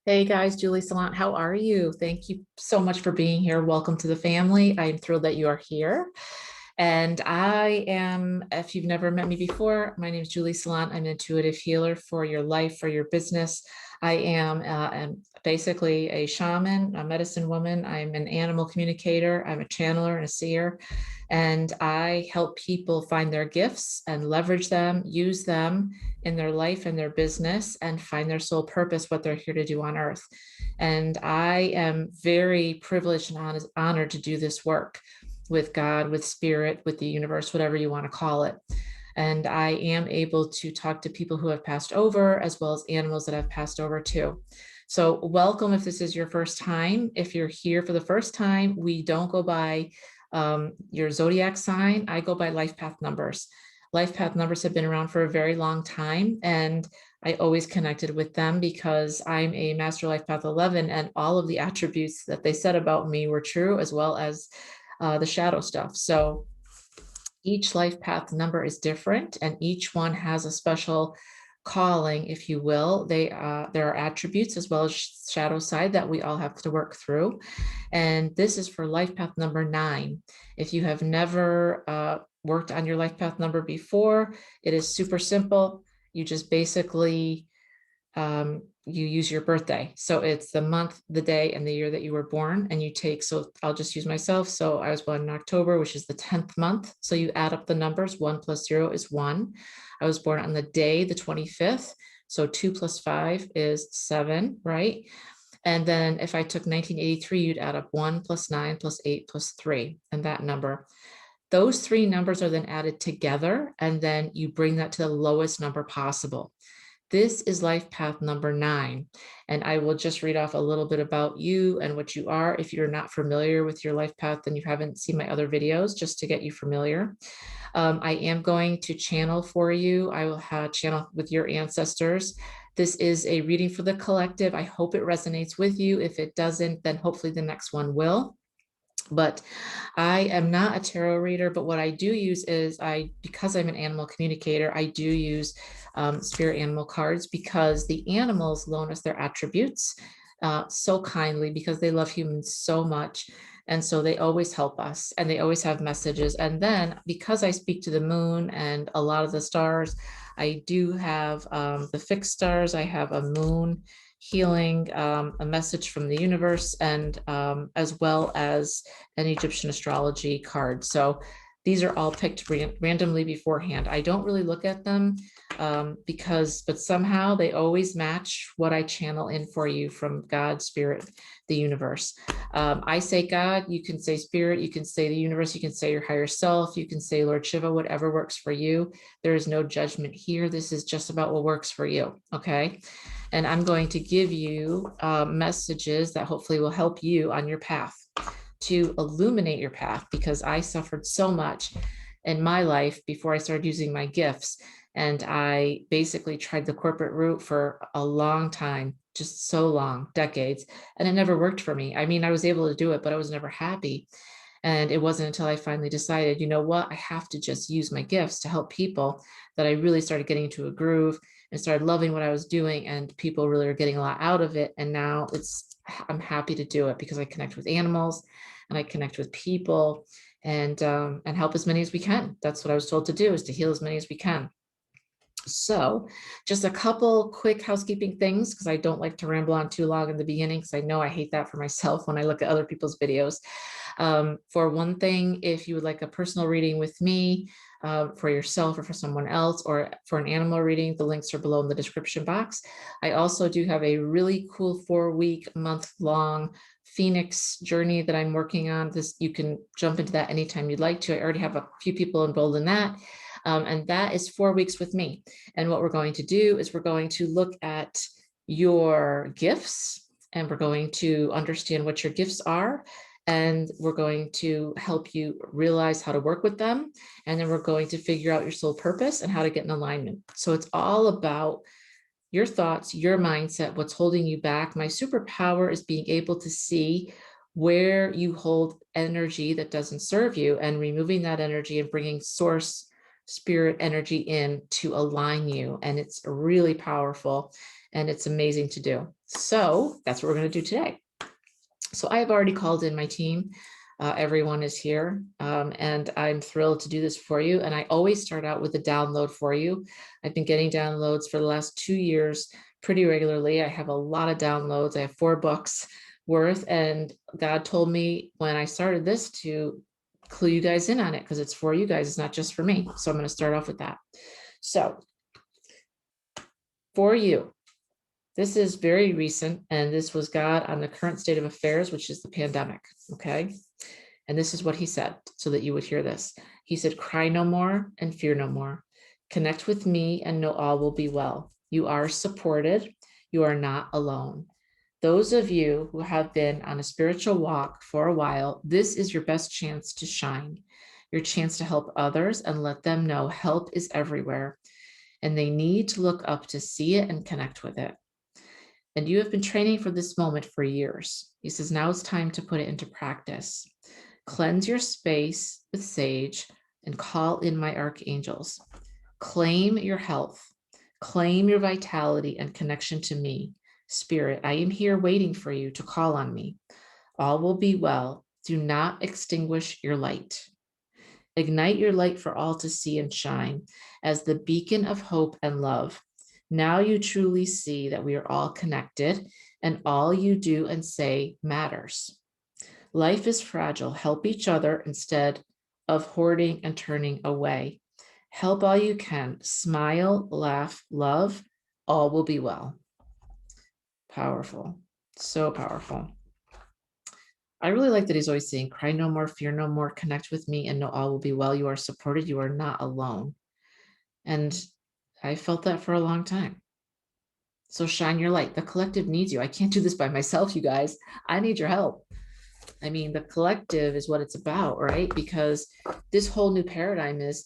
Hey guys, Julie Saillant, how are you? Thank you so much for being here. Welcome to the family. I'm thrilled that you are here. And I am, if you've never met me before, my name is Julie Saillant. I'm an intuitive healer for your life, for your business. I am basically a shaman, a medicine woman. I'm an animal communicator. I'm a channeler and a seer. And I help people find their gifts and leverage them, use them in their life and their business, and find their soul purpose, what they're here to do on earth. And I am very privileged and honored to do this work with God, with spirit, with the universe, whatever you want to call it. And I am able to talk to people who have passed over, as well as animals that have passed over too. So welcome if this is your first time. If you're here for the first time, we don't go by your zodiac sign. I go by life path numbers. Life path numbers have been around for a very long time, and I always connected with them because I'm a master life path 11, and all of the attributes that they said about me were true, as well as the shadow stuff. So each life path number is different, and each one has a special calling, if you will. There are attributes as well as shadow side that we all have to work through. And this is for life path number 9. If you have never worked on your life path number before, it is super simple. You just basically you use your birthday. So it's the month, the day, and the year that you were born. And you take, so I'll just use myself. So I was born in October, which is the 10th month. So you add up the numbers. 1 plus 0 is 1. I was born on the day, the 25th. So 2 plus 5 is 7, right? And then if I took 1983, you'd add up 1 plus 9 plus 8 plus 3, and that number. Those three numbers are then added together, and then you bring that to the lowest number possible. This is life path number 9. And I will just read off a little bit about you and what you are. If you're not familiar with your life path, then you haven't seen my other videos, just to get you familiar. I am going to channel for you. I will have channel with your ancestors. This is a reading for the collective. I hope it resonates with you. If it doesn't, then hopefully the next one will. But I am not a tarot reader, but what I do use is because I'm an animal communicator, I do use spirit animal cards, because the animals loan us their attributes so kindly, because they love humans so much. And so they always help us, and they always have messages. And then because I speak to the moon and a lot of the stars, I do have the fixed stars. I have a moon healing, a message from the universe, and as well as an Egyptian astrology card. So these are all picked randomly beforehand. I don't really look at them but somehow they always match what I channel in for you from God, spirit, the universe. I say God, you can say spirit, you can say the universe, you can say your higher self, you can say Lord Shiva, whatever works for you. There is no judgment here. This is just about what works for you. Okay. And I'm going to give you messages that hopefully will help you on your path, to illuminate your path, because I suffered so much in my life before I started using my gifts. And I basically tried the corporate route for a long time, just so long, decades, and it never worked for me. I mean, I was able to do it, but I was never happy. And it wasn't until I finally decided, you know what, I have to just use my gifts to help people, that I really started getting into a groove and started loving what I was doing. And people really are getting a lot out of it. And now I'm happy to do it, because I connect with animals and I connect with people, and help as many as we can. That's what I was told to do, is to heal as many as we can. So just a couple quick housekeeping things, because I don't like to ramble on too long in the beginning, because I know I hate that for myself when I look at other people's videos. For one thing, if you would like a personal reading with me, for yourself or for someone else, or for an animal reading, the links are below in the description box. I also do have a really cool 4-week, month-long Phoenix journey that I'm working on. You can jump into that anytime you'd like to. I already have a few people enrolled in that. And that is 4 weeks with me. And what we're going to do is we're going to look at your gifts, and we're going to understand what your gifts are. And we're going to help you realize how to work with them. And then we're going to figure out your soul purpose and how to get in alignment. So it's all about your thoughts, your mindset, what's holding you back. My superpower is being able to see where you hold energy that doesn't serve you, and removing that energy and bringing source spirit energy in to align you. And it's really powerful. and it's amazing to do. So that's what we're going to do today. So I've already called in my team. Everyone is here, and I'm thrilled to do this for you. And I always start out with a download for you. I've been getting downloads for the last 2 years pretty regularly. I have a lot of downloads. I have 4 books worth, and God told me when I started this to clue you guys in on it, because it's for you guys. It's not just for me. So I'm going to start off with that. So for you, this is very recent, and this was God on the current state of affairs, which is the pandemic. Okay. And this is what he said, so that you would hear this. He said, cry no more and fear no more. Connect with me and know all will be well. You are supported. You are not alone. Those of you who have been on a spiritual walk for a while, this is your best chance to shine, your chance to help others and let them know help is everywhere, and they need to look up to see it and connect with it. And you have been training for this moment for years. He says, now it's time to put it into practice. Cleanse your space with sage and call in my archangels. Claim your health, claim your vitality and connection to me. Spirit, I am here waiting for you to call on me. All will be well. Do not extinguish your light. Ignite your light for all to see and shine as the beacon of hope and love. Now you truly see that we are all connected and all you do and say matters. Life is fragile. Help each other instead of hoarding and turning away. Help all you can. Smile, laugh, love. All will be well. Powerful. So powerful. I really like that he's always saying, cry no more, fear no more, connect with me and know all will be well. You are supported. You are not alone. And I felt that for a long time. So shine your light. The collective needs you. I can't do this by myself, you guys. I need your help. I mean, the collective is what it's about, right? Because this whole new paradigm is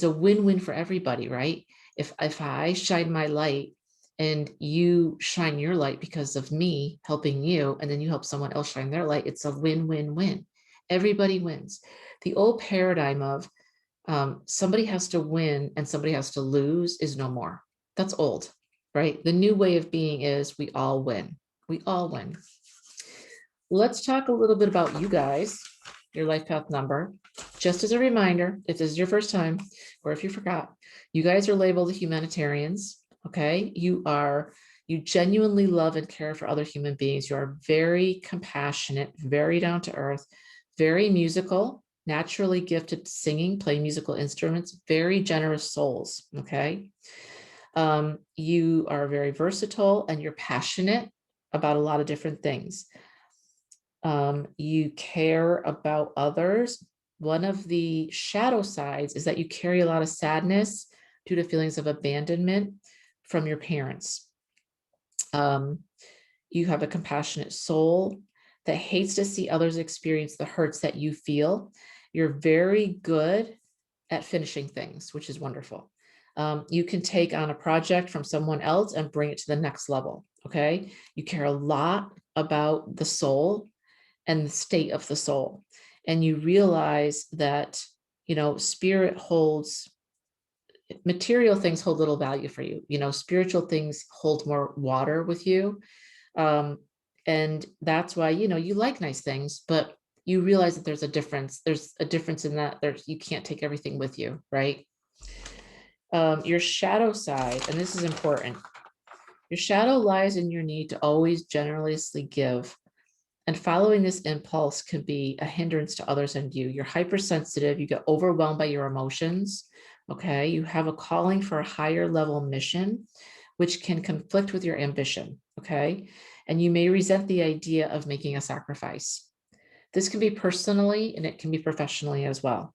a win-win for everybody, right? If I shine my light and you shine your light because of me helping you, and then you help someone else shine their light, it's a win-win-win. Everybody wins. The old paradigm of somebody has to win and somebody has to lose is no more. That's old, right? The new way of being is we all win. We all win. Let's talk a little bit about you guys, your life path number. Just as a reminder, if this is your first time, or if you forgot, you guys are labeled humanitarians, okay? You genuinely love and care for other human beings. You are very compassionate, very down to earth, very musical, naturally gifted singing, playing musical instruments, very generous souls, okay? You are very versatile and you're passionate about a lot of different things. You care about others. One of the shadow sides is that you carry a lot of sadness due to feelings of abandonment from your parents. You have a compassionate soul that hates to see others experience the hurts that you feel. You're very good at finishing things, which is wonderful. You can take on a project from someone else and bring it to the next level, okay? You care a lot about the soul and the state of the soul. And you realize that, you know, spirit holds, material things hold little value for you. You know, spiritual things hold more water with you. And that's why, you know, you like nice things, but you realize that there's a difference. There's a difference in that you can't take everything with you, right? Your shadow side, and this is important. Your shadow lies in your need to always generously give. And following this impulse can be a hindrance to others and you. You're hypersensitive. You get overwhelmed by your emotions. Okay. You have a calling for a higher level mission, which can conflict with your ambition. Okay. And you may resent the idea of making a sacrifice. This can be personally and it can be professionally as well.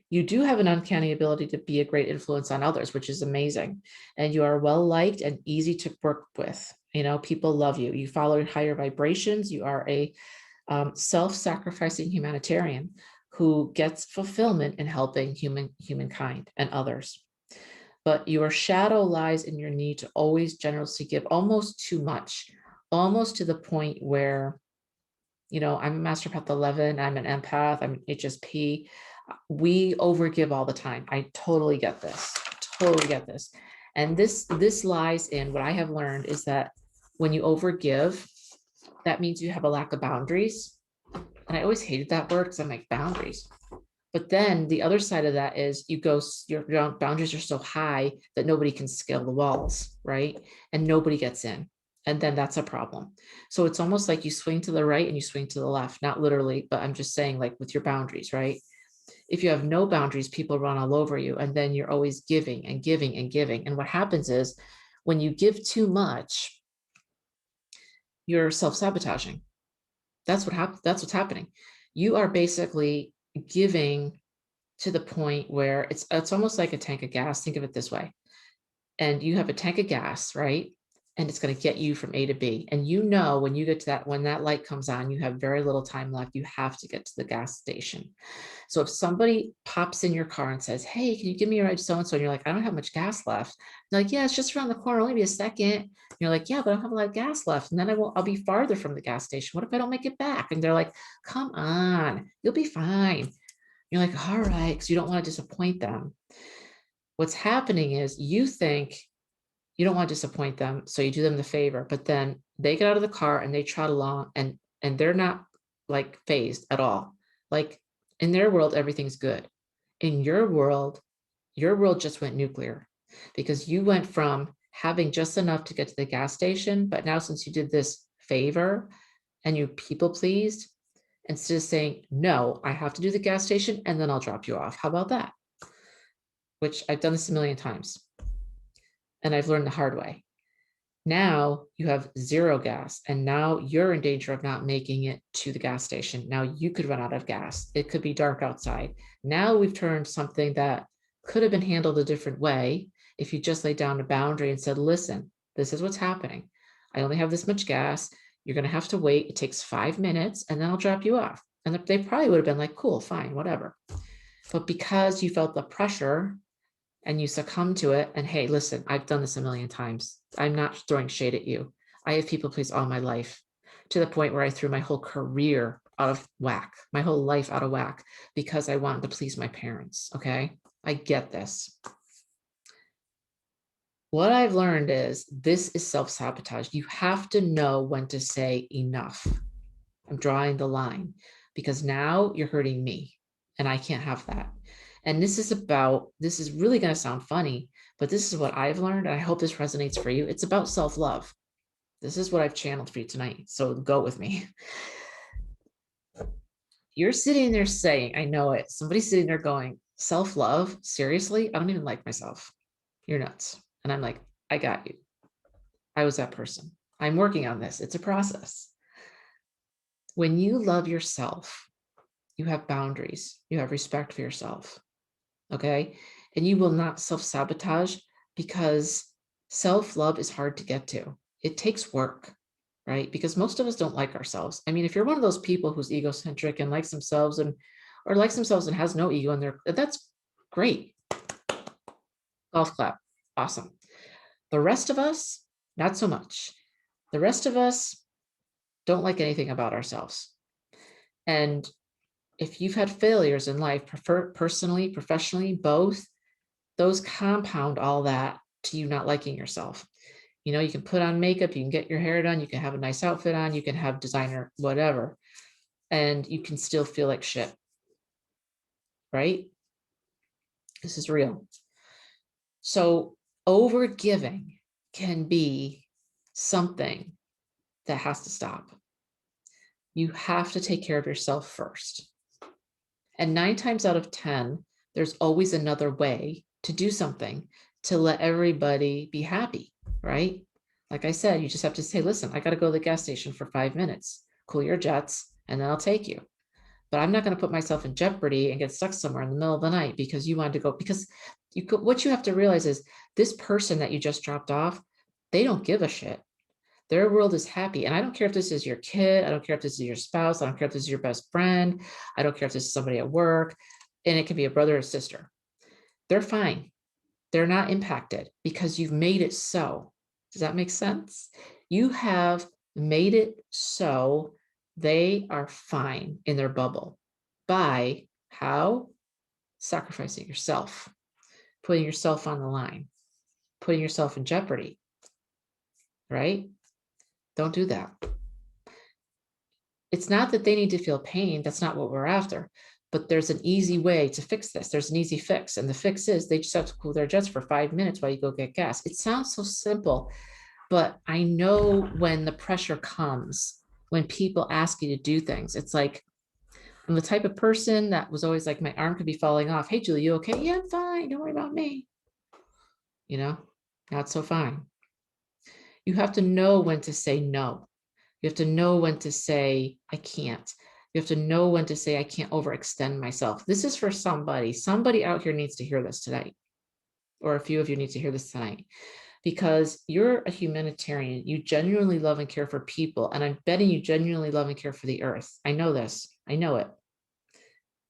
You do have an uncanny ability to be a great influence on others, which is amazing. And you are well liked and easy to work with. You know, people love you. You follow higher vibrations. You are a self-sacrificing humanitarian who gets fulfillment in helping humankind and others. But your shadow lies in your need to always generously give, almost too much, almost to the point where, you know, I'm a Master Path 11, I'm an empath, I'm an HSP. We overgive all the time. I totally get this, totally get this. And this lies in what I have learned is that when you overgive, that means you have a lack of boundaries. And I always hated that word because I'm like, boundaries. But then the other side of that is your boundaries are so high that nobody can scale the walls, right? And nobody gets in. And then that's a problem. So it's almost like you swing to the right and you swing to the left, not literally, but I'm just saying, like, with your boundaries, right? If you have no boundaries, people run all over you, and then you're always giving and giving and giving. And what happens is when you give too much, you're self-sabotaging. That's what's happening. You are basically giving to the point where it's almost like a tank of gas. Think of it this way. And you have a tank of gas, right? And it's going to get you from A to B. And you know, when you get to that, when that light comes on, you have very little time left. You have to get to the gas station. So if somebody pops in your car and says, hey, can you give me a ride to so-and-so? And you're like, I don't have much gas left. They're like, yeah, it's just around the corner. Only be a second. And you're like, yeah, but I don't have a lot of gas left. And then I'll be farther from the gas station. What if I don't make it back? And they're like, come on, you'll be fine. You're like, all right, because you don't want to disappoint them. What's happening is you think you don't want to disappoint them, so you do them the favor, but then they get out of the car and they trot along and they're not like phased at all. Like in their world, everything's good. In your world just went nuclear because you went from having just enough to get to the gas station, but now since you did this favor and you people pleased, instead of saying, no, I have to do the gas station and then I'll drop you off. How about that? Which I've done this a million times and I've learned the hard way. Now you have zero gas and now you're in danger of not making it to the gas station. Now you could run out of gas. It could be dark outside. Now we've turned something that could have been handled a different way if you just laid down a boundary and said, listen, this is what's happening. I only have this much gas. You're going to have to wait. It takes 5 minutes and then I'll drop you off. And they probably would have been like, cool, fine, whatever. But because you felt the pressure and you succumb to it, and hey, listen, I've done this a million times. I'm not throwing shade at you. I have people please all my life to the point where I threw my whole career out of whack, my whole life out of whack because I wanted to please my parents. Okay. I get this. What I've learned is this is self-sabotage. You have to know when to say enough. I'm drawing the line because now you're hurting me and I can't have that. And this is really going to sound funny, but this is what I've learned. And I hope this resonates for you. It's about self-love. This is what I've channeled for you tonight. So go with me. You're sitting there saying, I know it. Somebody's sitting there going, self-love? Seriously? I don't even like myself. You're nuts. And I'm like, I got you. I was that person. I'm working on this. It's a process. When you love yourself, you have boundaries. You have respect for yourself. Okay. And you will not self-sabotage because self-love is hard to get to. It takes work, right? Because most of us don't like ourselves. I mean, if you're one of those people who's egocentric and likes themselves or likes themselves and has no ego in there, that's great. Golf clap. Awesome. The rest of us, not so much. The rest of us don't like anything about ourselves. And if you've had failures in life, personally, professionally, both, those compound all that to you not liking yourself. You know, you can put on makeup, you can get your hair done, you can have a nice outfit on, you can have designer, whatever, and you can still feel like shit, right? This is real. So overgiving can be something that has to stop. You have to take care of yourself first. And 9 times out of 10, there's always another way to do something to let everybody be happy, right? Like I said, you just have to say, listen, I got to go to the gas station for 5 minutes, cool your jets, and then I'll take you. But I'm not going to put myself in jeopardy and get stuck somewhere in the middle of the night because you wanted to go. Because what you have to realize is this person that you just dropped off, they don't give a shit. Their world is happy. And I don't care if this is your kid. I don't care if this is your spouse. I don't care if this is your best friend. I don't care if this is somebody at work. And it can be a brother or sister. They're fine. They're not impacted because you've made it so. Does that make sense? You have made it so they are fine in their bubble. By how? Sacrificing yourself, putting yourself on the line. putting yourself in jeopardy, right? Don't do that. It's not that they need to feel pain. That's not what we're after. But there's an easy way to fix this. There's an easy fix. And the fix is they just have to cool their jets for 5 minutes while you go get gas. It sounds so simple, but I know when the pressure comes, when people ask you to do things, it's like, I'm the type of person that was always like, my arm could be falling off. Hey, Julie, you okay? Yeah, I'm fine. Don't worry about me. Not so fine. You have to know when to say no. You have to know when to say, I can't. You have to know when to say, I can't overextend myself. This is for somebody. Somebody out here needs to hear this tonight, or a few of you need to hear this tonight, because you're a humanitarian. You genuinely love and care for people. And I'm betting you genuinely love and care for the earth. I know this. I know it.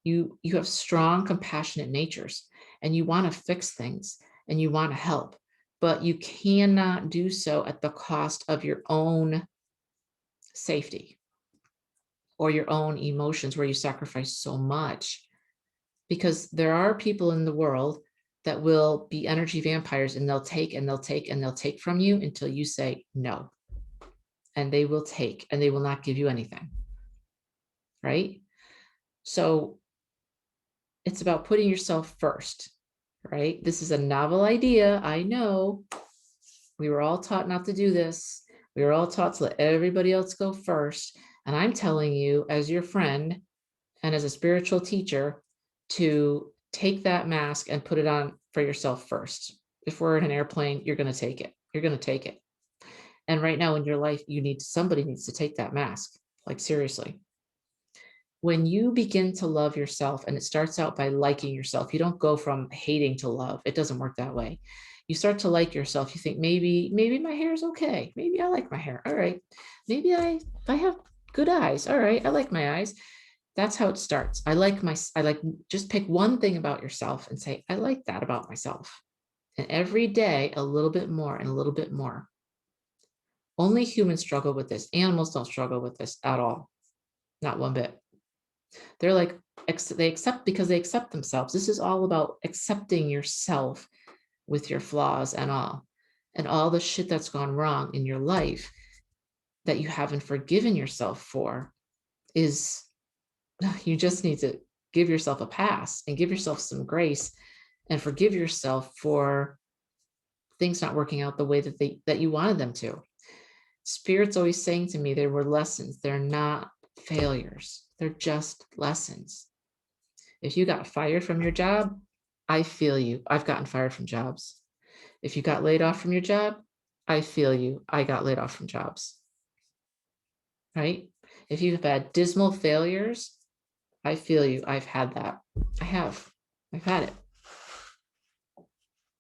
You have strong, compassionate natures, and you want to fix things and you want to help, but you cannot do so at the cost of your own safety or your own emotions, where you sacrifice so much. Because there are people in the world that will be energy vampires, and they'll take and they'll take and they'll take from you until you say no. And they will take and they will not give you anything. Right? So it's about putting yourself first, right? This is a novel idea. I know we were all taught not to do this. We were all taught to let everybody else go first. And I'm telling you, as your friend and as a spiritual teacher, to take that mask and put it on for yourself first. If we're in an airplane, you're going to take it. You're going to take it. And right now in your life, somebody needs to take that mask. Like, seriously. When you begin to love yourself, and it starts out by liking yourself, you don't go from hating to love. It doesn't work that way. You start to like yourself. You think, maybe my hair is okay. Maybe I like my hair. All right. Maybe I have good eyes. All right. I like my eyes. That's how it starts. Just pick one thing about yourself and say, I like that about myself. And every day, a little bit more and a little bit more. Only humans struggle with this. Animals don't struggle with this at all. Not one bit. They're like, they accept because they accept themselves. This is all about accepting yourself with your flaws and all the shit that's gone wrong in your life that you haven't forgiven yourself for. Is you just need to give yourself a pass and give yourself some grace and forgive yourself for things not working out the way that you wanted them to. Spirit's always saying to me, there were lessons. They're not failures. They're just lessons. If you got fired from your job, I feel you. I've gotten fired from jobs. If you got laid off from your job, I feel you. I got laid off from jobs. Right? If you've had dismal failures, I feel you. I've had that. I've had it.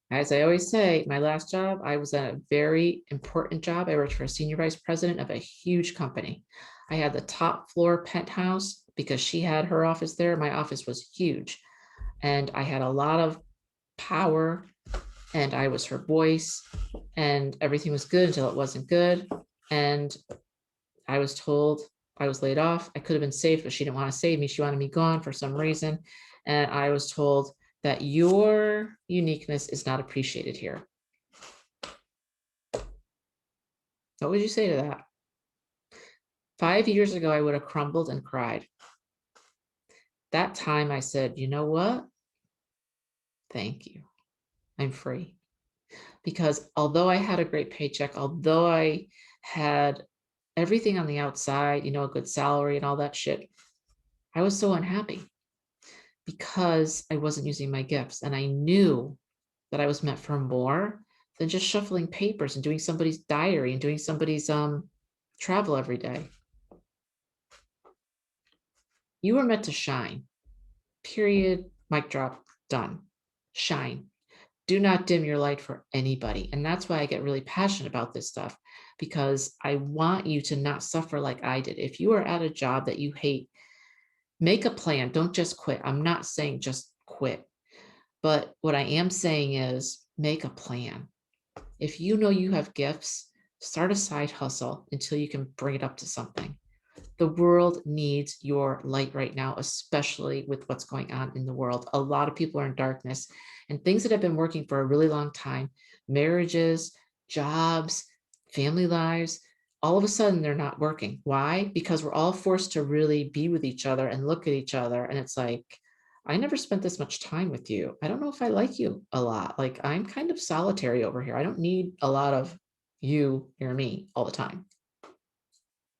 As I always say, my last job, I was at a very important job. I worked for a senior vice president of a huge company. I had the top floor penthouse because she had her office there. My office was huge, and I had a lot of power, and I was her voice, and everything was good until it wasn't good. And I was told I was laid off. I could have been saved, but she didn't want to save me. She wanted me gone for some reason. And I was told that your uniqueness is not appreciated here. What would you say to that? 5 years ago, I would have crumbled and cried. That time I said, you know what? Thank you. I'm free. Because although I had a great paycheck, although I had everything on the outside, a good salary and all that shit, I was so unhappy because I wasn't using my gifts. And I knew that I was meant for more than just shuffling papers and doing somebody's diary and doing somebody's travel every day. You were meant to shine. Period. Mic drop. Done. Shine. Do not dim your light for anybody. And that's why I get really passionate about this stuff, because I want you to not suffer like I did. If you are at a job that you hate, make a plan. Don't just quit. I'm not saying just quit. But what I am saying is make a plan. If you know you have gifts, start a side hustle until you can bring it up to something. The world needs your light right now, especially with what's going on in the world. A lot of people are in darkness, and things that have been working for a really long time marriages, jobs, family lives. All of a sudden, they're not working. Why? Because we're all forced to really be with each other and look at each other. And it's like, I never spent this much time with you. I don't know if I like you a lot. Like, I'm kind of solitary over here. I don't need a lot of you near me all the time.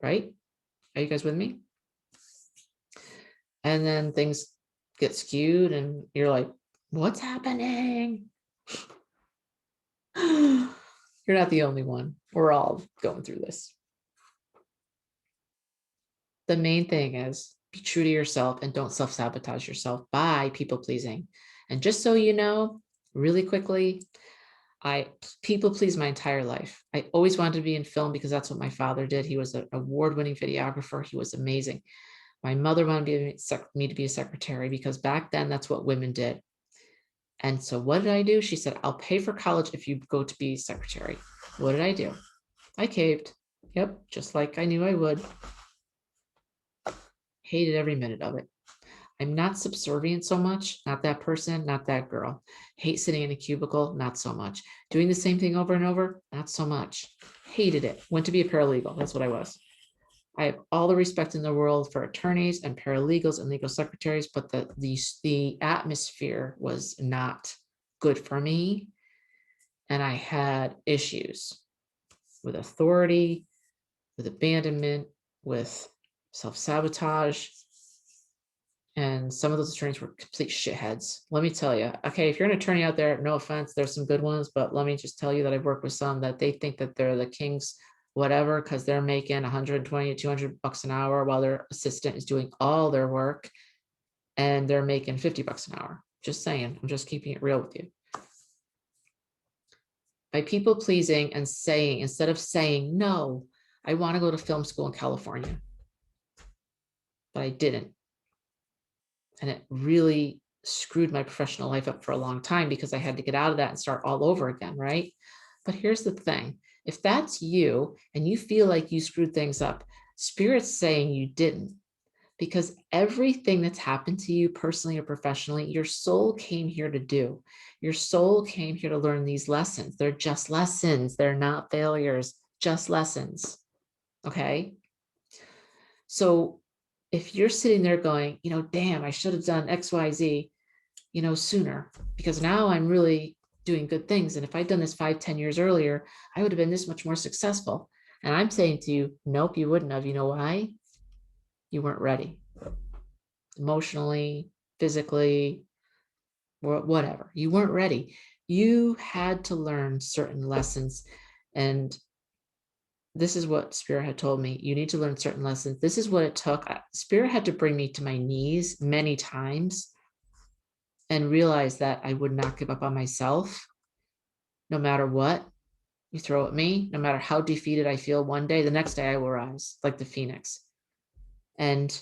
Right? Are you guys with me? And then things get skewed and you're like, what's happening? You're not the only one. We're all going through this. The main thing is be true to yourself and don't self-sabotage yourself by people pleasing. And just so you know, really quickly, I people please my entire life. I always wanted to be in film because that's what my father did. He was an award-winning videographer. He was amazing. My mother wanted me to be a secretary because back then that's what women did. And so what did I do? She said, I'll pay for college if you go to be secretary. What did I do? I caved. Yep, just like I knew I would. Hated every minute of it. I'm not subservient so much, not that person, not that girl. Hate sitting in a cubicle, not so much. Doing the same thing over and over, not so much. Hated it. Went to be a paralegal. That's what I was. I have all the respect in the world for attorneys and paralegals and legal secretaries, but the atmosphere was not good for me. And I had issues with authority, with abandonment, with self-sabotage. And some of those attorneys were complete shitheads. Let me tell you, okay, if you're an attorney out there, no offense, there's some good ones, but let me just tell you that I've worked with some that they think that they're the king's whatever, because they're making 120 to 200 bucks an hour while their assistant is doing all their work and they're making 50 bucks an hour. Just saying, I'm just keeping it real with you. By people pleasing and saying, instead of saying, no, I want to go to film school in California, but I didn't. And it really screwed my professional life up for a long time because I had to get out of that and start all over again, right? But here's the thing. If that's you and you feel like you screwed things up, Spirit's saying you didn't, because everything that's happened to you personally or professionally, your soul came here to do. Your soul came here to learn these lessons. They're just lessons. They're not failures, just lessons. Okay? So if you're sitting there going, damn, I should have done X, Y, Z, sooner, because now I'm really doing good things. And if I'd done this 5-10 years earlier, I would have been this much more successful. And I'm saying to you, nope, you wouldn't have. You know why? You weren't ready. Emotionally, physically, whatever. You weren't ready. You had to learn certain lessons. And this is what Spirit had told me. You need to learn certain lessons. This is what it took. Spirit had to bring me to my knees many times and realize that I would not give up on myself, no matter what you throw at me, no matter how defeated I feel one day, the next day I will rise like the phoenix. And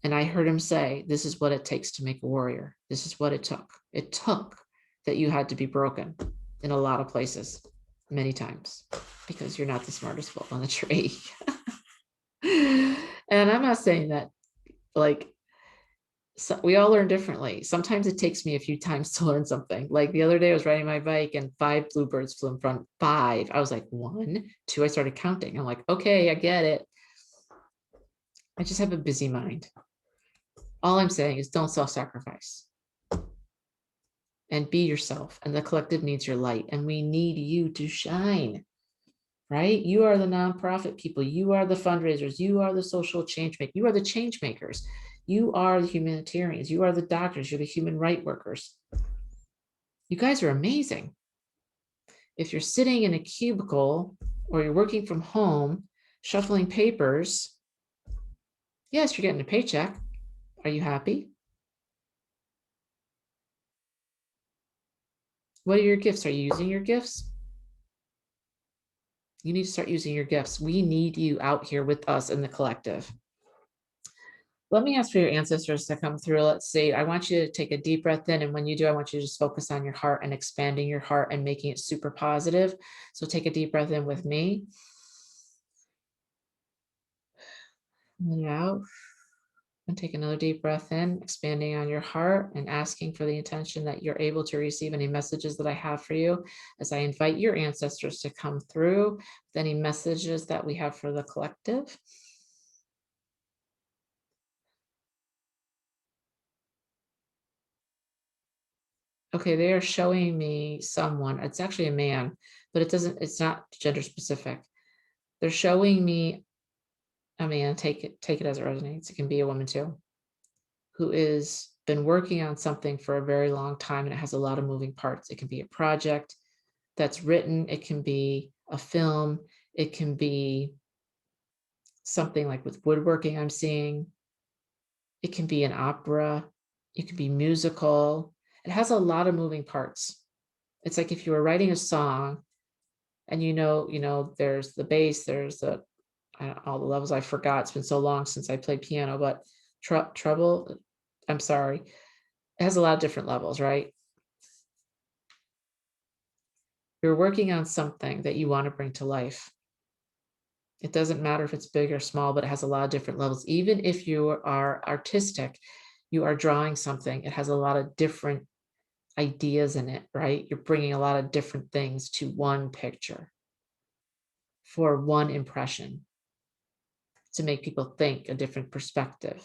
I heard him say, this is what it takes to make a warrior. This is what it took. It took that you had to be broken in a lot of places, many times, because you're not the smartest bulb on the tree. And I'm not saying that, so we all learn differently. Sometimes it takes me a few times to learn something. Like the other day I was riding my bike and 5 bluebirds flew in front. 5. I was like, 1, 2. I started counting. I'm like, okay, I get it. I just have a busy mind. All I'm saying is don't self-sacrifice and be yourself. And the collective needs your light. And we need you to shine, right? You are the nonprofit people. You are the fundraisers. You are the social change makers. You are the change makers. You are the humanitarians. You are the doctors. You're the human rights workers. You guys are amazing. If you're sitting in a cubicle or you're working from home, shuffling papers, yes, you're getting a paycheck. Are you happy? What are your gifts? Are you using your gifts? You need to start using your gifts. We need you out here with us in the collective. Let me ask for your ancestors to come through. Let's see. I want you to take a deep breath in. And when you do, I want you to just focus on your heart and expanding your heart and making it super positive. So take a deep breath in with me. And out. And take another deep breath in, expanding on your heart and asking for the intention that you're able to receive any messages that I have for you as I invite your ancestors to come through with any messages that we have for the collective. Okay, they are showing me someone. It's actually a man, but it's not gender specific. They're showing me a man, take it as it resonates. It can be a woman too, who is been working on something for a very long time and it has a lot of moving parts. It can be a project that's written, it can be a film, it can be something like with woodworking I'm seeing, it can be an opera, it can be musical. It has a lot of moving parts. It's like if you were writing a song and there's the bass, there's all the levels I forgot. It's been so long since I played piano, but treble, I'm sorry, it has a lot of different levels, right? You're working on something that you want to bring to life. It doesn't matter if it's big or small, but it has a lot of different levels. Even if you are artistic, you are drawing something, it has a lot of different ideas in it, right? You're bringing a lot of different things to one picture for one impression to make people think a different perspective.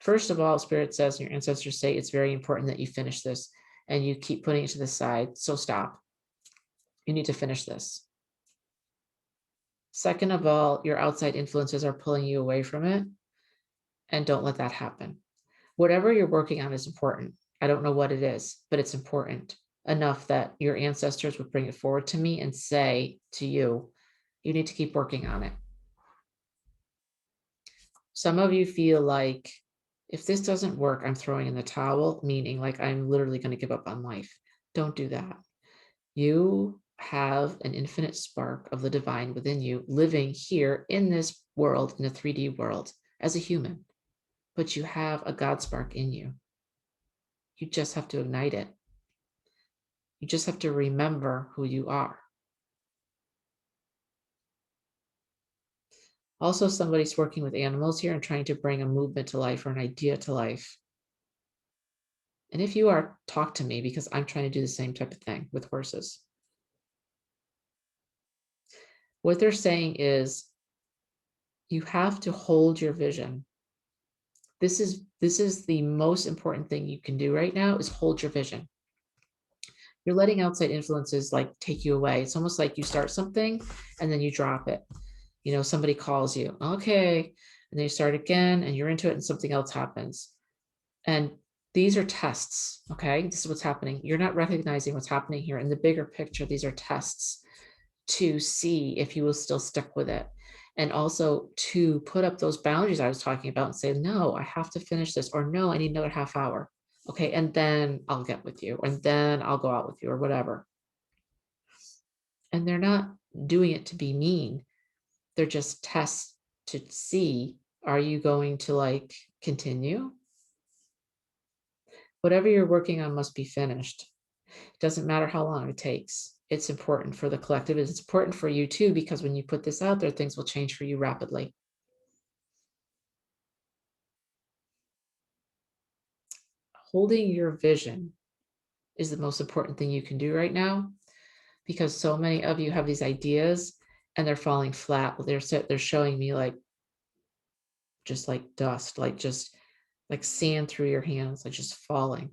First of all, Spirit says, and your ancestors say, it's very important that you finish this, and you keep putting it to the side. So stop. You need to finish this. Second of all, your outside influences are pulling you away from it, and don't let that happen. Whatever you're working on is important. I don't know what it is, but it's important enough that your ancestors would bring it forward to me and say to you, you need to keep working on it. Some of you feel like if this doesn't work, I'm throwing in the towel, meaning like I'm literally going to give up on life. Don't do that. You have an infinite spark of the divine within you living here in this world, in a 3D world as a human, but you have a God spark in you. You just have to ignite it. You just have to remember who you are. Also, somebody's working with animals here and trying to bring a movement to life or an idea to life. And if you are, talk to me because I'm trying to do the same type of thing with horses. What they're saying is you have to hold your vision. This is the most important thing you can do right now is hold your vision. You're letting outside influences like take you away. It's almost like you start something and then you drop it. Somebody calls you, okay, and then you start again and you're into it and something else happens. And these are tests, okay? This is what's happening. You're not recognizing what's happening here. In the bigger picture, these are tests to see if you will still stick with it. And also to put up those boundaries I was talking about and say, no, I have to finish this, or no, I need another half hour. Okay, and then I'll get with you, and then I'll go out with you or whatever. And they're not doing it to be mean. They're just tests to see, are you going to continue? Whatever you're working on must be finished. It doesn't matter how long it takes. It's important for the collective. It's important for you too, because when you put this out there, things will change for you rapidly. Holding your vision is the most important thing you can do right now, because so many of you have these ideas and they're falling flat. They're showing me just like dust, just like sand through your hands, like just falling.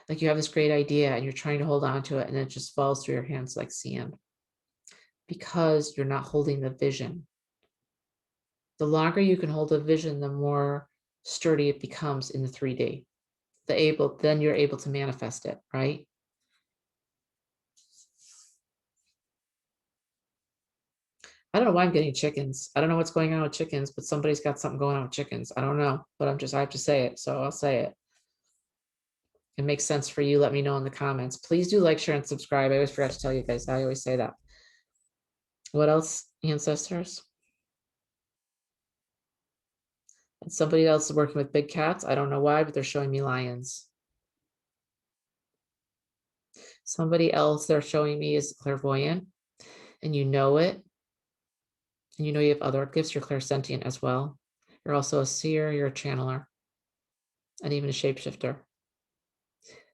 Like you have this great idea and you're trying to hold on to it and it just falls through your hands like sand because you're not holding the vision. The longer you can hold a vision, the more sturdy it becomes in the 3D. Then you're able to manifest it, right? I don't know why I'm getting chickens. I don't know what's going on with chickens, but somebody's got something going on with chickens. I don't know, but I have to say it, so I'll say it. It makes sense for you. Let me know in the comments. Please do like, share, and subscribe. I always forgot to tell you guys. I always say that. What else, ancestors? And somebody else is working with big cats. I don't know why, but they're showing me lions. Somebody else they're showing me is clairvoyant, and you know it. And you know you have other gifts. You're clairsentient as well. You're also a seer, you're a channeler, and even a shapeshifter.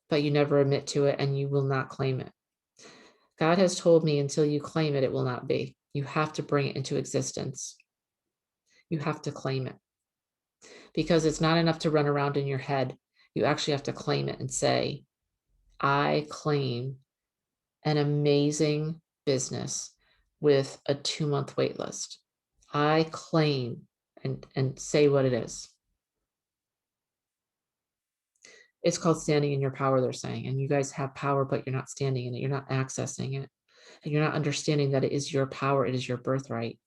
But you never admit to it, and you will not claim it. God has told me until you claim it, it will not be. You have to bring it into existence. You have to claim it, because it's not enough to run around in your head. You actually have to claim it and say, I claim an amazing business with a 2-month wait list. I claim, and say what it is. It's called standing in your power, they're saying. And you guys have power, but you're not standing in it. You're not accessing it. And you're not understanding that it is your power. It is your birthright.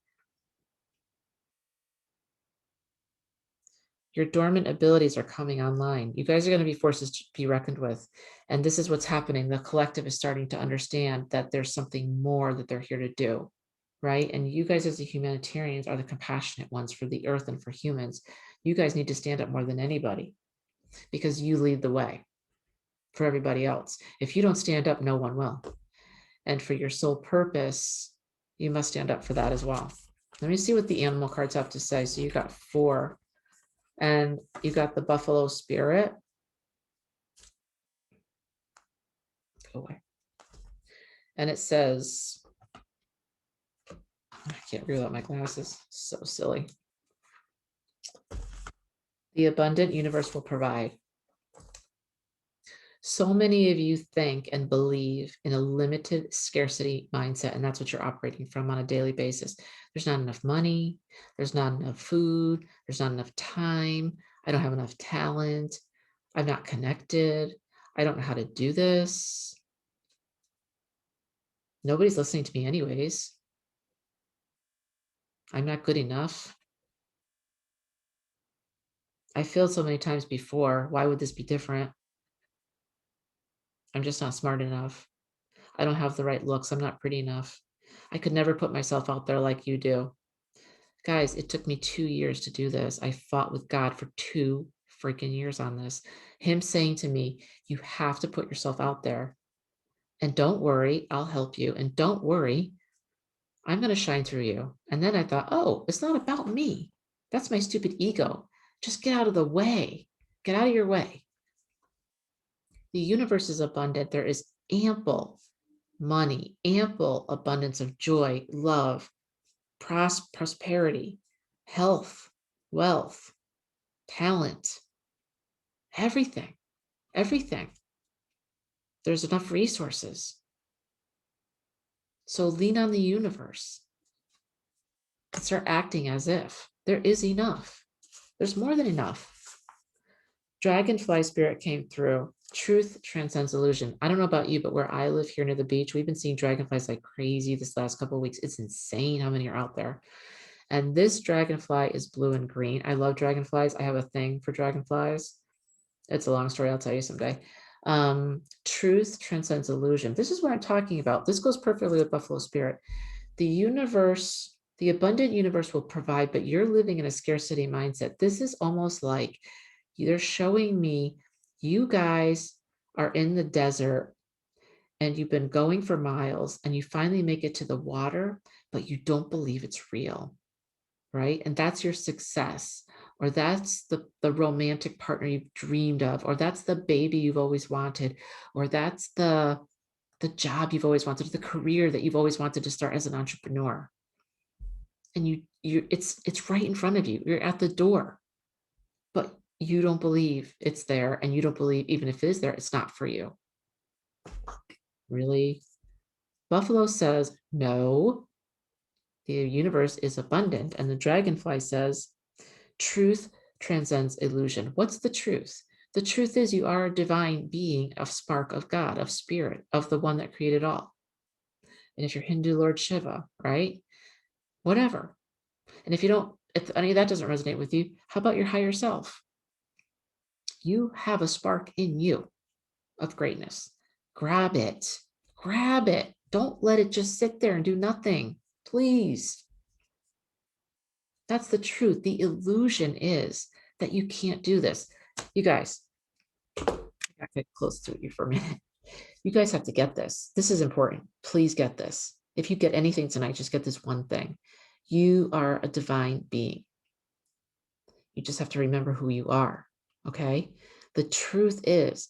Your dormant abilities are coming online. You guys are going to be forces to be reckoned with. And this is what's happening. The collective is starting to understand that there's something more that they're here to do, right? And you guys as the humanitarians are the compassionate ones for the earth and for humans. You guys need to stand up more than anybody, because you lead the way for everybody else. If you don't stand up, no one will. And for your soul purpose, you must stand up for that as well. Let me see what the animal cards have to say. So you got 4. And you got the buffalo spirit. Go away. And it says, I can't read without my glasses. So silly. The abundant universe will provide. So many of you think and believe in a limited scarcity mindset, and that's what you're operating from on a daily basis. There's not enough money. There's not enough food. There's not enough time. I don't have enough talent. I'm not connected. I don't know how to do this. Nobody's listening to me anyways. I'm not good enough. I failed so many times before. Why would this be different? I'm just not smart enough. I don't have the right looks. I'm not pretty enough. I could never put myself out there like you do. Guys, it took me 2 years to do this. I fought with God for 2 freaking years on this. Him saying to me, you have to put yourself out there. And don't worry, I'll help you. And don't worry, I'm going to shine through you. And then I thought, oh, it's not about me. That's my stupid ego. Just get out of the way. Get out of your way. The universe is abundant. There is ample money, ample abundance of joy, love, prosperity, health, wealth, talent, everything, everything. There's enough resources. So lean on the universe and start acting as if there is enough. There's more than enough. Dragonfly spirit came through. Truth transcends illusion. I don't know about you, but where I live here near the beach, we've been seeing dragonflies like crazy this last couple of weeks. It's insane how many are out there. And this dragonfly is blue and green. I love dragonflies. I have a thing for dragonflies. It's a long story. I'll tell you someday. Truth transcends illusion. This is what I'm talking about. This goes perfectly with Buffalo Spirit. The universe, the abundant universe will provide, but you're living in a scarcity mindset. This is almost like they're showing me you guys are in the desert and you've been going for miles and you finally make it to the water, but you don't believe it's real, right? And that's your success, or that's the romantic partner you've dreamed of, or that's the baby you've always wanted, or that's the job you've always wanted, the career that you've always wanted to start as an entrepreneur. And it's right in front of you. You're at the door, but you don't believe it's there, and you don't believe even if it is there, it's not for you. Really? Buffalo says, no, the universe is abundant. And the dragonfly says, truth transcends illusion. What's the truth? The truth is you are a divine being, a spark of God, of spirit, of the one that created all. And if you're Hindu, Lord Shiva, right? Whatever. And if any of that doesn't resonate with you, how about your higher self? You have a spark in you of greatness. Grab it. Grab it. Don't let it just sit there and do nothing. Please. That's the truth. The illusion is that you can't do this. You guys, I got to get close to you for a minute. You guys have to get this. This is important. Please get this. If you get anything tonight, just get this one thing. You are a divine being. You just have to remember who you are, okay? The truth is,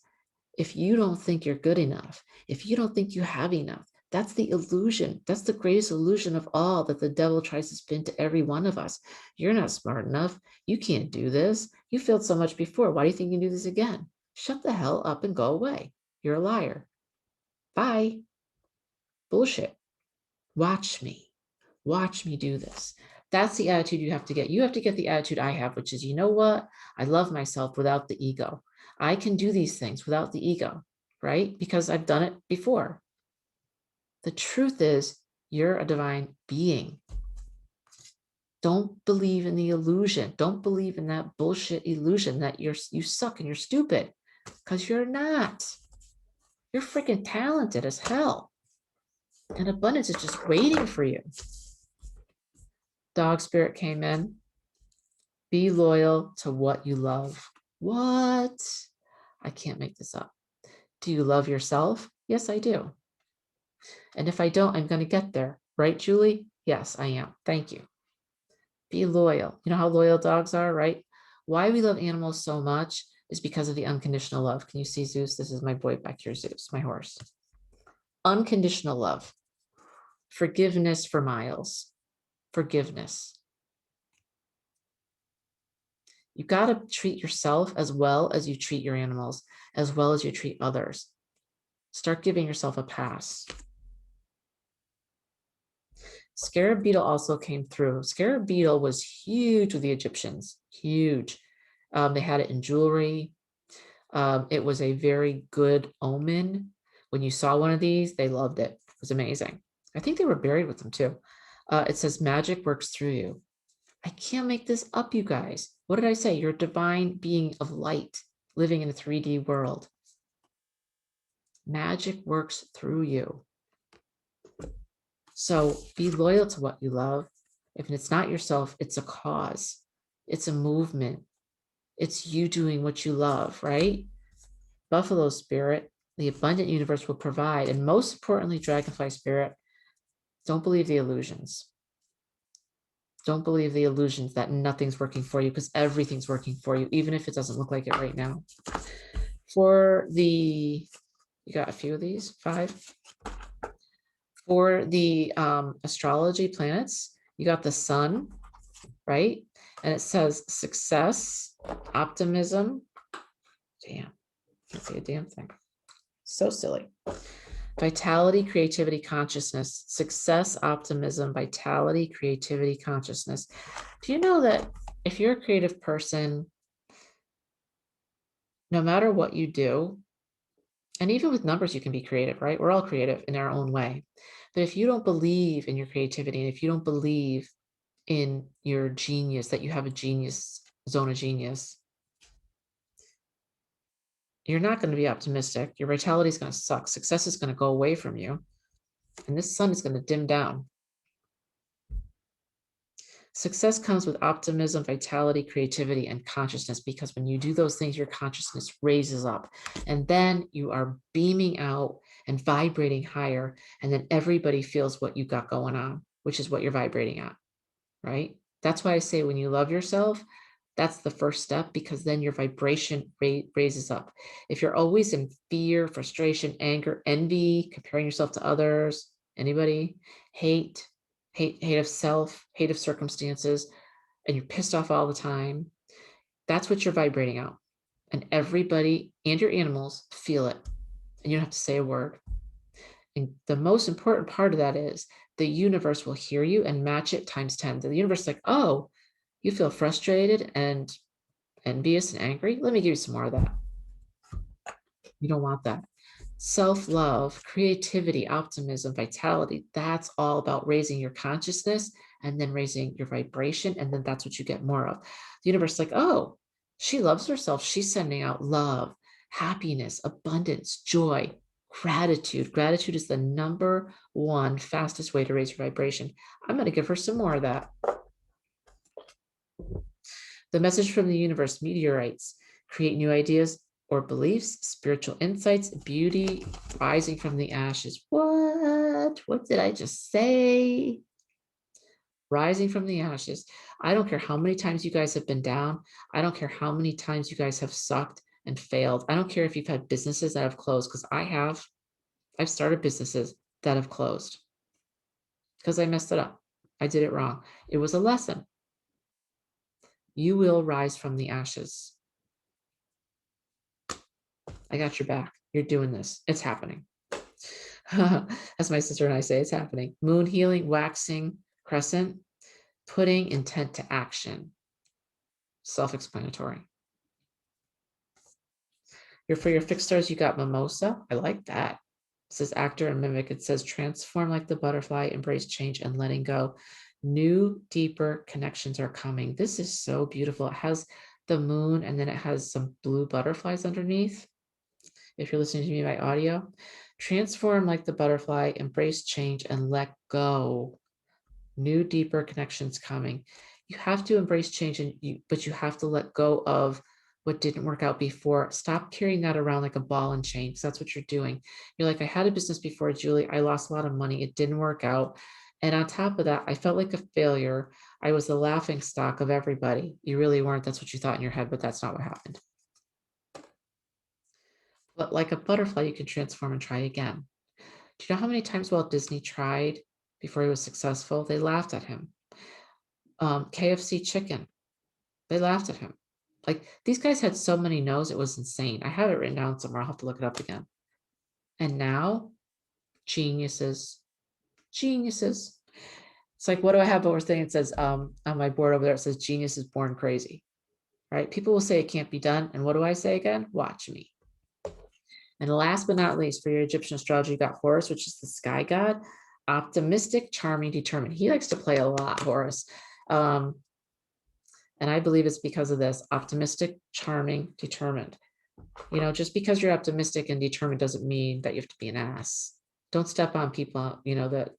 if you don't think you're good enough, if you don't think you have enough, that's the illusion. That's the greatest illusion of all that the devil tries to spin to every one of us. You're not smart enough. You can't do this. You failed so much before. Why do you think you can do this again? Shut the hell up and go away. You're a liar. Bye. Bullshit. Watch me. Watch me do this. That's the attitude you have to get. You have to get the attitude I have, which is, you know what? I love myself without the ego. I can do these things without the ego, right? Because I've done it before. The truth is, you're a divine being. Don't believe in the illusion. Don't believe in that bullshit illusion that you suck and you're stupid, because you're not. You're freaking talented as hell. And abundance is just waiting for you. Dog spirit came in. Be loyal to what you love. What? I can't make this up. Do you love yourself? Yes, I do. And if I don't, I'm going to get there. Right, Julie? Yes, I am. Thank you. Be loyal. You know how loyal dogs are, right? Why we love animals so much is because of the unconditional love. Can you see Zeus? This is my boy back here, Zeus, my horse. Unconditional love. Forgiveness for Miles. Forgiveness. You got to treat yourself as well as you treat your animals, as well as you treat others. Start giving yourself a pass. Scarab beetle also came through. Scarab beetle was huge with the Egyptians, huge. They had it in jewelry. It was a very good omen. When you saw one of these, they loved it. It was amazing. I think they were buried with them too. It says magic works through you. I can't make this up, you guys. What did I say? You're a divine being of light living in a 3D world. Magic works through you. So be loyal to what you love. If it's not yourself, it's a cause. It's a movement. It's you doing what you love, right? Buffalo spirit, the abundant universe will provide. And most importantly, dragonfly spirit, don't believe the illusions. Don't believe the illusions that nothing's working for you, because everything's working for you, even if it doesn't look like it right now. For the, you got a few of these, 5. For the astrology planets, you got the sun, right? And it says success, optimism. Damn, can't see a damn thing. So silly. Vitality, creativity, consciousness, success, optimism, vitality, creativity, consciousness. Do you know that if you're a creative person, no matter what you do, and even with numbers, you can be creative, right? We're all creative in our own way. But if you don't believe in your creativity, and if you don't believe in your genius, that you have a genius, zone of genius, you're not going to be optimistic. Your vitality is going to suck. Success is going to go away from you. And this sun is going to dim down. Success comes with optimism, vitality, creativity, and consciousness, because when you do those things, your consciousness raises up, and then you are beaming out and vibrating higher. And then everybody feels what you got going on, which is what you're vibrating at, right? That's why I say when you love yourself, that's the first step, because then your vibration raises up. If you're always in fear, frustration, anger, envy, comparing yourself to others, anybody, hate of self, hate of circumstances, and you're pissed off all the time, that's what you're vibrating out. And everybody and your animals feel it. And you don't have to say a word. And the most important part of that is the universe will hear you and match it times 10. The universe is like, oh, you feel frustrated and envious and angry? Let me give you some more of that. You don't want that. Self-love, creativity, optimism, vitality, that's all about raising your consciousness and then raising your vibration. And then that's what you get more of. The universe is like, oh, she loves herself. She's sending out love, happiness, abundance, joy, gratitude. Gratitude is the #1 fastest way to raise your vibration. I'm going to give her some more of that. The message from the universe, meteorites, create new ideas or beliefs, spiritual insights, beauty, rising from the ashes. What did I just say? rising from the ashes. I don't care how many times you guys have been down. I don't care how many times you guys have sucked and failed. I don't care if you've had businesses that have closed, because I have. I've started businesses that have closed because I messed it up. I did it wrong. It was a lesson. You will rise from the ashes. I got your back. You're doing this. It's happening. As my sister and I say, it's happening. Moon healing, waxing, crescent, putting intent to action. Self-explanatory. For your fixed stars, you got mimosa. I like that. It says actor and mimic. It says transform like the butterfly, embrace change and letting go. New, deeper connections are coming. This is so beautiful. It has the moon and then it has some blue butterflies underneath. If you're listening to me by audio, transform like the butterfly, embrace change and let go. New, deeper connections coming. You have to embrace change, but you have to let go of what didn't work out before. Stop carrying that around like a ball and chain, because that's what you're doing. You're like, I had a business before, Julie. I lost a lot of money. It didn't work out. And on top of that, I felt like a failure. I was the laughing stock of everybody. You really weren't. That's what you thought in your head, but that's not what happened. But like a butterfly, you can transform and try again. Do you know how many times Walt Disney tried before he was successful? They laughed at him. KFC chicken, they laughed at him. Like, these guys had so many no's, it was insane. I have it written down somewhere. I'll have to look it up again. And now, geniuses, geniuses. It's like, what do I have over thing? It says on my board over there, it says genius is born crazy, right? People will say it can't be done. And what do I say again? Watch me. And last but not least, for your Egyptian astrology, you got Horus, which is the sky god. Optimistic, charming, determined. He likes to play a lot, Horus. And I believe it's because of this: optimistic, charming, determined. You know, just because you're optimistic and determined doesn't mean that you have to be an ass. Don't step on people, you know, that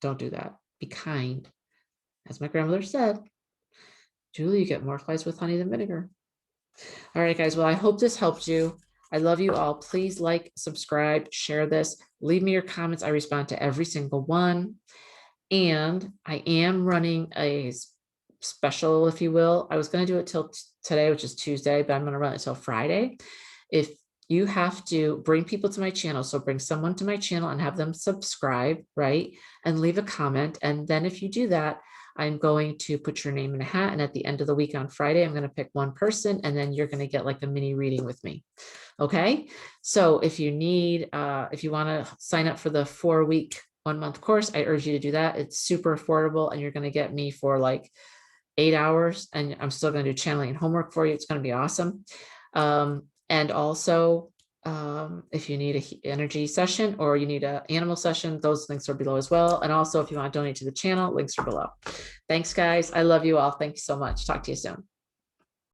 don't do that. Be kind. As my grandmother said, Julie, you get more flies with honey than vinegar. All right, guys. Well, I hope this helped you. I love you all. Please like, subscribe, share this. Leave me your comments. I respond to every single one. And I am running a special, if you will. I was going to do it till today, which is Tuesday, but I'm going to run it till Friday. If you have to bring people to my channel, so bring someone to my channel and have them subscribe, right? And leave a comment. And then if you do that, I'm going to put your name in a hat. And at the end of the week on Friday, I'm going to pick one person, and then you're going to get like a mini reading with me. Okay. So if you need, if you want to sign up for the 4-week, 1-month course, I urge you to do that. It's super affordable, and you're going to get me for like 8 hours, and I'm still going to do channeling and homework for you. It's going to be awesome. And also, if you need an energy session or you need an animal session, those links are below as well. And also, if you want to donate to the channel, links are below. Thanks, guys. I love you all. Thank you so much. Talk to you soon.